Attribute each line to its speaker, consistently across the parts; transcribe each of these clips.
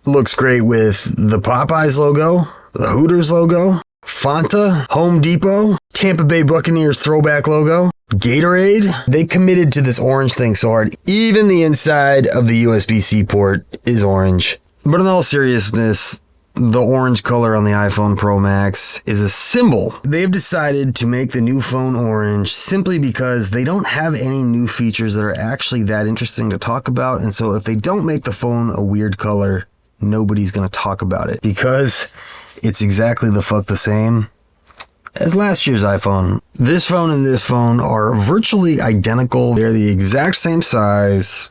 Speaker 1: Looks great with the Popeyes logo, the Hooters logo, Fanta, Home Depot, Tampa Bay Buccaneers throwback logo, Gatorade. They committed to this orange thing so hard. Even the inside of the USB-C port is orange. But in all seriousness, the orange color on the iPhone Pro Max is a symbol. They've decided to make the new phone orange simply because they don't have any new features that are actually that interesting to talk about. And so if they don't make the phone a weird color, nobody's going to talk about it because it's exactly the fuck the same as last year's iPhone. This phone and this phone are virtually identical. They're the exact same size.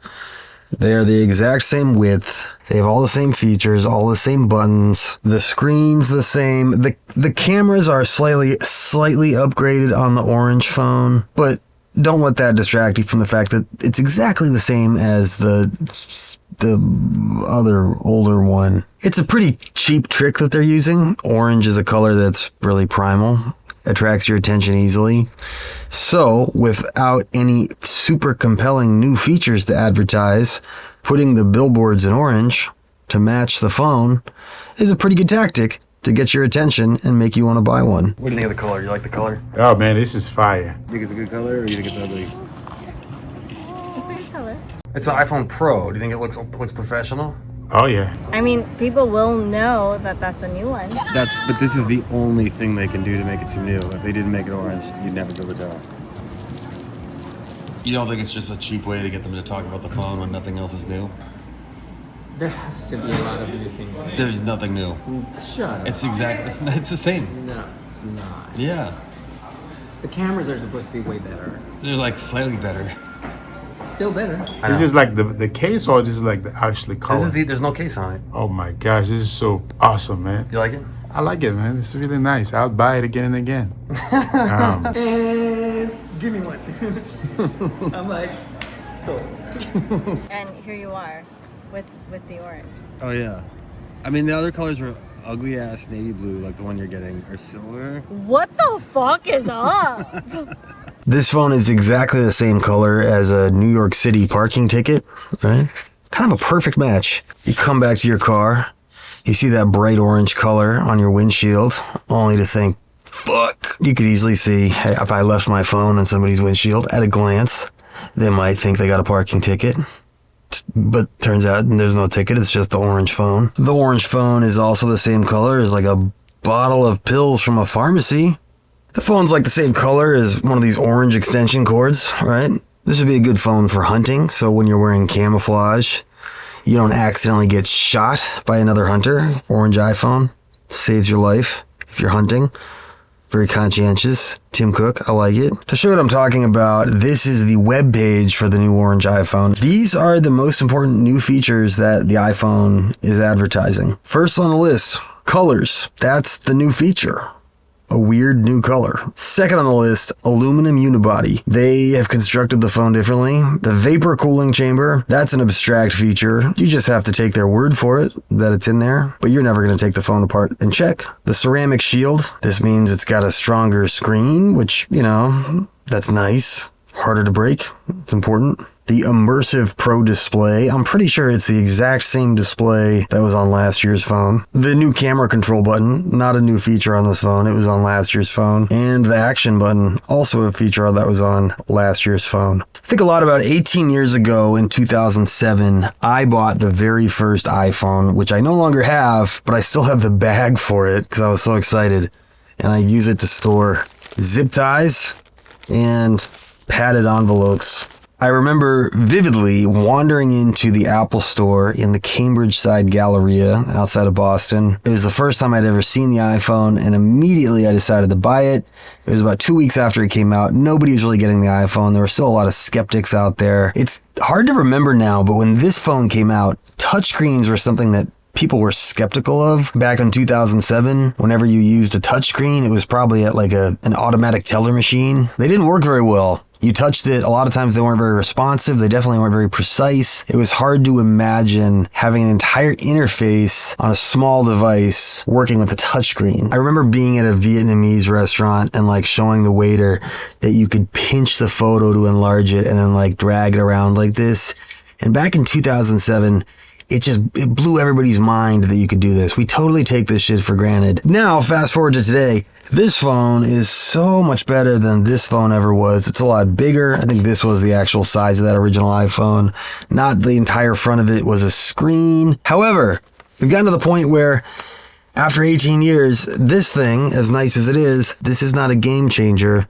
Speaker 1: They're the exact same width. They have all the same features, all the same buttons. The screen's the same. The cameras are slightly upgraded on the orange phone, but don't let that distract you from the fact that it's exactly the same as the other older one. It's a pretty cheap trick that they're using. Orange is a color that's really primal, attracts your attention easily. So without any super compelling new features to advertise, putting the billboards in orange to match the phone is a pretty good tactic to get your attention and make you want to buy one. What do you think of the color? You like the color?
Speaker 2: Oh man, this is fire.
Speaker 1: You think it's a good color or you think it's ugly?
Speaker 3: It's a good color.
Speaker 1: It's an iPhone Pro. Do you think it looks professional?
Speaker 2: Oh yeah.
Speaker 3: I mean, people will know that that's a new one.
Speaker 1: But this is the only thing they can do to make it seem new. If they didn't make it orange, you'd never be able to tell. You don't think it's just a cheap way to get them to talk about the phone when nothing else is new?
Speaker 4: There has to be a lot of new things.
Speaker 1: There's nothing new.
Speaker 4: Shut up.
Speaker 1: It's the same.
Speaker 4: No, it's not.
Speaker 1: Yeah.
Speaker 4: The cameras are supposed to be way better.
Speaker 1: They're like slightly better.
Speaker 4: Still better.
Speaker 2: Is this like the case or this is like the actually color?
Speaker 1: There's no case on it.
Speaker 2: Oh my gosh, this is so awesome, man.
Speaker 1: You like it?
Speaker 2: I like it, man. It's really nice. I'll buy it again and again.
Speaker 4: And give me one. I'm like, sold.
Speaker 3: And here you are with the orange.
Speaker 1: Oh yeah. I mean the other colors were ugly ass navy blue, like the one you're getting, or silver.
Speaker 3: What the fuck is up?
Speaker 1: This phone is exactly the same color as a New York City parking ticket, right? Kind of a perfect match. You come back to your car, you see that bright orange color on your windshield, only to think, fuck. You could easily see, hey, if I left my phone on somebody's windshield, at a glance, they might think they got a parking ticket. But turns out there's no ticket, it's just the orange phone. The orange phone is also the same color as like a bottle of pills from a pharmacy. The phone's like the same color as one of these orange extension cords, right? This would be a good phone for hunting, so when you're wearing camouflage, you don't accidentally get shot by another hunter. Orange iPhone saves your life if you're hunting. Very conscientious. Tim Cook, I like it. To show what I'm talking about, this is the web page for the new orange iPhone. These are the most important new features that the iPhone is advertising. First on the list, colors. That's the new feature. A weird new color. Second on the list, aluminum unibody. They have constructed the phone differently. The vapor cooling chamber, that's an abstract feature. You just have to take their word for it that it's in there, but you're never going to take the phone apart and check. The ceramic shield, this means it's got a stronger screen, which, that's nice. Harder to break. It's important. The immersive Pro display. I'm pretty sure it's the exact same display that was on last year's phone. The new camera control button, not a new feature on this phone. It was on last year's phone. And the action button, also a feature that was on last year's phone. I think a lot about 18 years ago in 2007, I bought the very first iPhone, which I no longer have, but I still have the bag for it because I was so excited. And I use it to store zip ties and padded envelopes. I remember vividly wandering into the Apple store in the Cambridge side Galleria outside of Boston. It was the first time I'd ever seen the iPhone, and immediately I decided to buy it. It was about 2 weeks after it came out. Nobody was really getting the iPhone. There were still a lot of skeptics out there. It's hard to remember now, but when this phone came out, touchscreens were something that people were skeptical of. Back in 2007, whenever you used a touchscreen, it was probably at like an automatic teller machine. They didn't work very well. You touched it, a lot of times they weren't very responsive, they definitely weren't very precise. It was hard to imagine having an entire interface on a small device working with a touchscreen. I remember being at a Vietnamese restaurant and like showing the waiter that you could pinch the photo to enlarge it and then like drag it around like this. And back in 2007, it blew everybody's mind that you could do this. We totally take this shit for granted. Now, fast forward to today. This phone is so much better than this phone ever was. It's a lot bigger. I think this was the actual size of that original iPhone. Not the entire front of it was a screen. However, we've gotten to the point where after 18 years, this thing, as nice as it is, this is not a game changer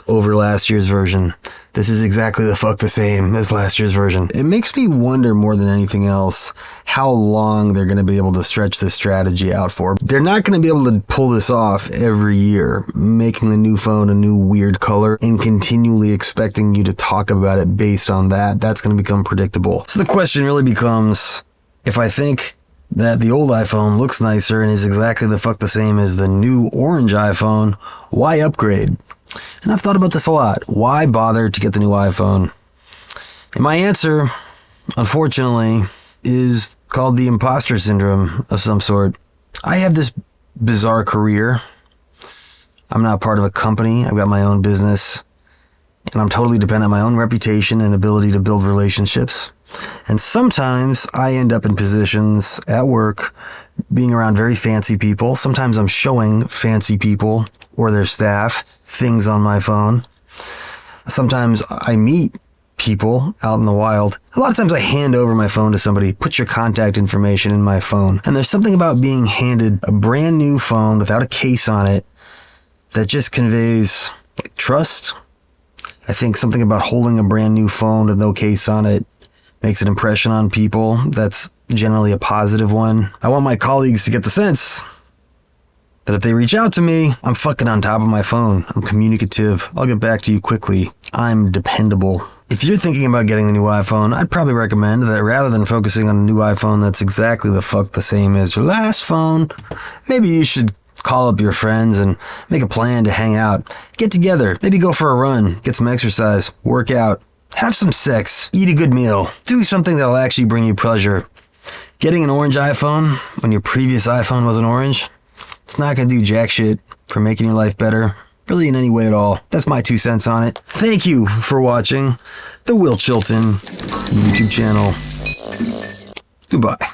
Speaker 1: over last year's version. This is exactly the same as last year's version. It makes me wonder more than anything else how long they're going to be able to stretch this strategy out for. They're not going to be able to pull this off every year, making the new phone a new weird color and continually expecting you to talk about it based on that. That's going to become predictable. So the question really becomes, if I think that the old iPhone looks nicer and is exactly the same as the new orange iPhone, why upgrade? And I've thought about this a lot. Why bother to get the new iPhone? And my answer, unfortunately, is called the imposter syndrome of some sort. I have this bizarre career. I'm not part of a company. I've got my own business. And I'm totally dependent on my own reputation and ability to build relationships. And sometimes I end up in positions at work being around very fancy people. Sometimes I'm showing fancy people or their staff things on my phone. Sometimes I meet people out in the wild. A lot of times I hand over my phone to somebody, put your contact information in my phone. And there's something about being handed a brand new phone without a case on it that just conveys trust. I think something about holding a brand new phone with no case on it makes an impression on people that's generally a positive one. I want my colleagues to get the sense that if they reach out to me, I'm fucking on top of my phone. I'm communicative. I'll get back to you quickly. I'm dependable. If you're thinking about getting the new iPhone, I'd probably recommend that rather than focusing on a new iPhone that's exactly the same as your last phone, maybe you should call up your friends and make a plan to hang out. Get together. Maybe go for a run. Get some exercise. Work out. Have some sex. Eat a good meal. Do something that'll actually bring you pleasure. Getting an orange iPhone when your previous iPhone wasn't orange, it's not going to do jack shit for making your life better, really in any way at all. That's my 2 cents on it. Thank you for watching the Will Chilton YouTube channel. Goodbye.